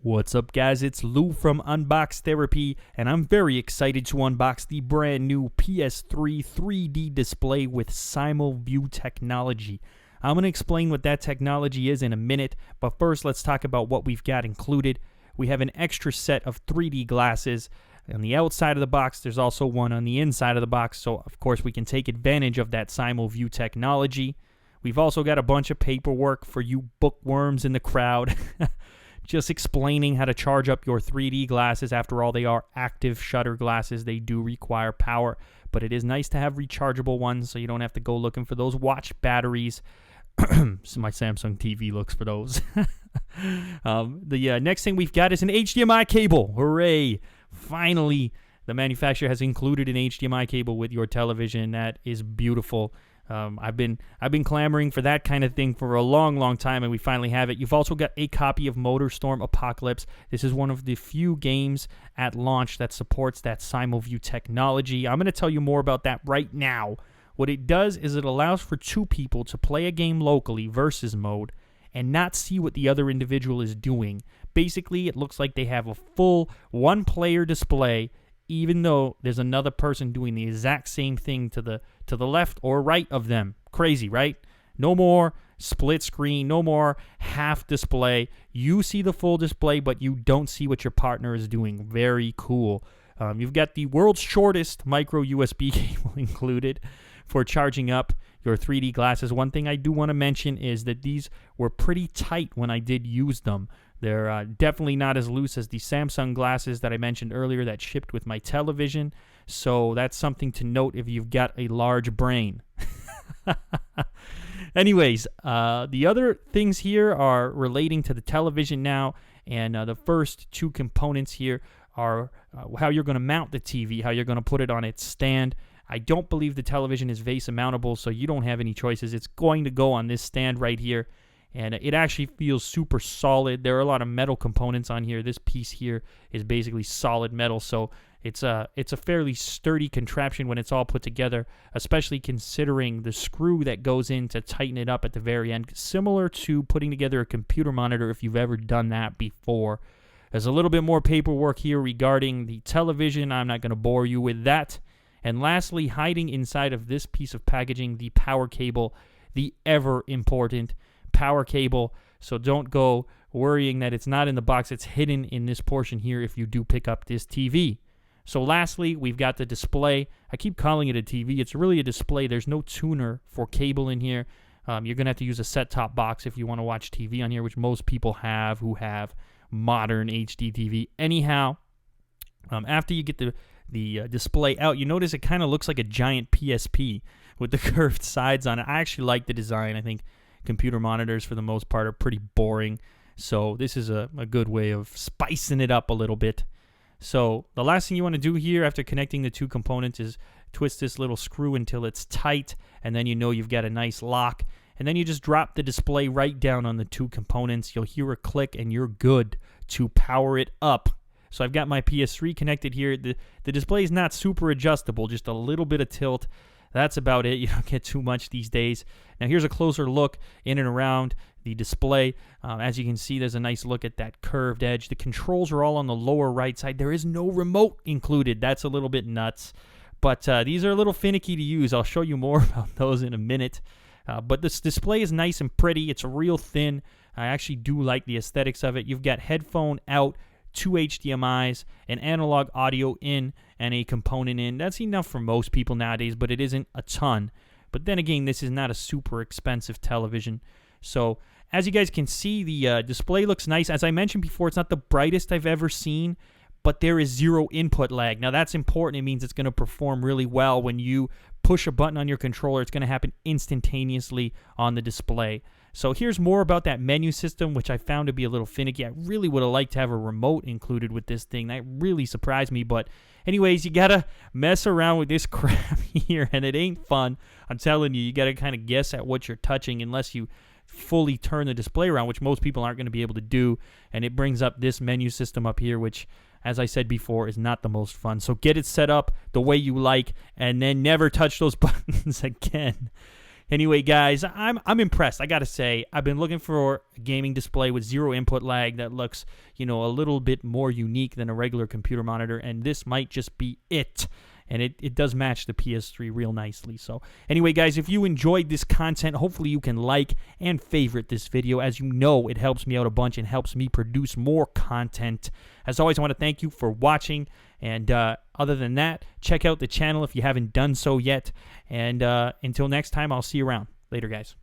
What's up, guys? It's Lou from Unbox Therapy, and I'm very excited to unbox the brand new PS3 3D display with SimulView technology. I'm going to explain what that technology is in a minute, but first let's talk about what we've got included. We have an extra set of 3D glasses. On the outside of the box, there's also one on the inside of the box, so of course we can take advantage of that SimulView technology. We've also got a bunch of paperwork for you bookworms in the crowd. Just explaining how to charge up your 3D glasses. After all, they are active shutter glasses. They do require power, but it is nice to have rechargeable ones so you don't have to go looking for those watch batteries. So my Samsung TV looks for those. The next thing we've got is an HDMI cable. Hooray! Finally, the manufacturer has included an HDMI cable with your television. That is beautiful. I've been clamoring for that kind of thing for a long time, and we finally have it. You've also got a copy of MotorStorm Apocalypse. This is one of the few games at launch that supports that SimulView technology. I'm going to tell you more about that right now. What it does is it allows for two people to play a game locally, versus mode, and not see what the other individual is doing. Basically, it looks like they have a full one-player display, even though there's another person doing the exact same thing to the left or right of them. Crazy, right? No more split screen, no more half display. You see the full display, but you don't see what your partner is doing. Very cool. You've got the world's shortest micro USB cable included for charging up your 3D glasses. One thing I do want to mention is that these were pretty tight when I did use them. They're definitely not as loose as the Samsung glasses that I mentioned earlier that shipped with my television. So that's something to note if you've got a large brain. Anyways, the other things here are relating to the television now. And the first two components here are how you're going to mount the TV, how you're going to put it on its stand. I don't believe the television is VESA mountable, so you don't have any choices. It's going to go on this stand right here. And it actually feels super solid. There are a lot of metal components on here. This piece here is basically solid metal, so it's a fairly sturdy contraption when it's all put together, especially considering the screw that goes in to tighten it up at the very end, similar to putting together a computer monitor if you've ever done that before. There's a little bit more paperwork here regarding the television. I'm not going to bore you with that. And lastly, hiding inside of this piece of packaging, the power cable, the ever-important power cable. So don't go worrying that it's not in the box. It's hidden in this portion here if you do pick up this TV. So lastly, we've got the display. I keep calling it a TV. It's really a display. There's no tuner for cable in here. You're going to have to use a set-top box if you want to watch TV on here, which most people have who have modern HD TV. Anyhow, after you get the display out, you notice it kind of looks like a giant PSP with the curved sides on it. I actually like the design. I think computer monitors, for the most part, are pretty boring. So this is a good way of spicing it up a little bit. So the last thing you want to do here after connecting the two components is twist this little screw until it's tight, and then you know you've got a nice lock. And then you just drop the display right down on the two components. You'll hear a click, and you're good to power it up. So I've got my PS3 connected here. The display is not super adjustable, just a little bit of tilt. That's about it. You don't get too much these days. Now here's a closer look in and around the display. As you can see, there's a nice look at that curved edge. The controls are all on the lower right side. There is no remote included. That's a little bit nuts. But these are a little finicky to use. I'll show you more about those in a minute. But this display is nice and pretty. It's real thin. I actually do like the aesthetics of it. You've got headphone out, 2 HDMIs, an analog audio in, and a component in. That's enough for most people nowadays, but it isn't a ton. But then again, this is not a super expensive television. So as you guys can see, the display looks nice. As I mentioned before, it's not the brightest I've ever seen, but there is zero input lag. Now that's important. It means it's going to perform really well when you push a button on your controller. It's going to happen instantaneously on the display. So here's more about that menu system, which I found to be a little finicky. I really would have liked to have a remote included with this thing. That really surprised me. But anyways, you got to mess around with this crap here, and it ain't fun. I'm telling you, you got to kind of guess at what you're touching unless you fully turn the display around, which most people aren't going to be able to do. And it brings up this menu system up here, which, as I said before, is not the most fun. So get it set up the way you like, and then never touch those buttons again. Anyway, guys, I'm impressed. I gotta say, I've been looking for a gaming display with zero input lag that looks, a little bit more unique than a regular computer monitor, and this might just be it. And it does match the PS3 real nicely. So anyway, guys, if you enjoyed this content, hopefully you can like and favorite this video. As you know, it helps me out a bunch and helps me produce more content. As always, I want to thank you for watching. And other than that, check out the channel if you haven't done so yet. And until next time, I'll see you around. Later, guys.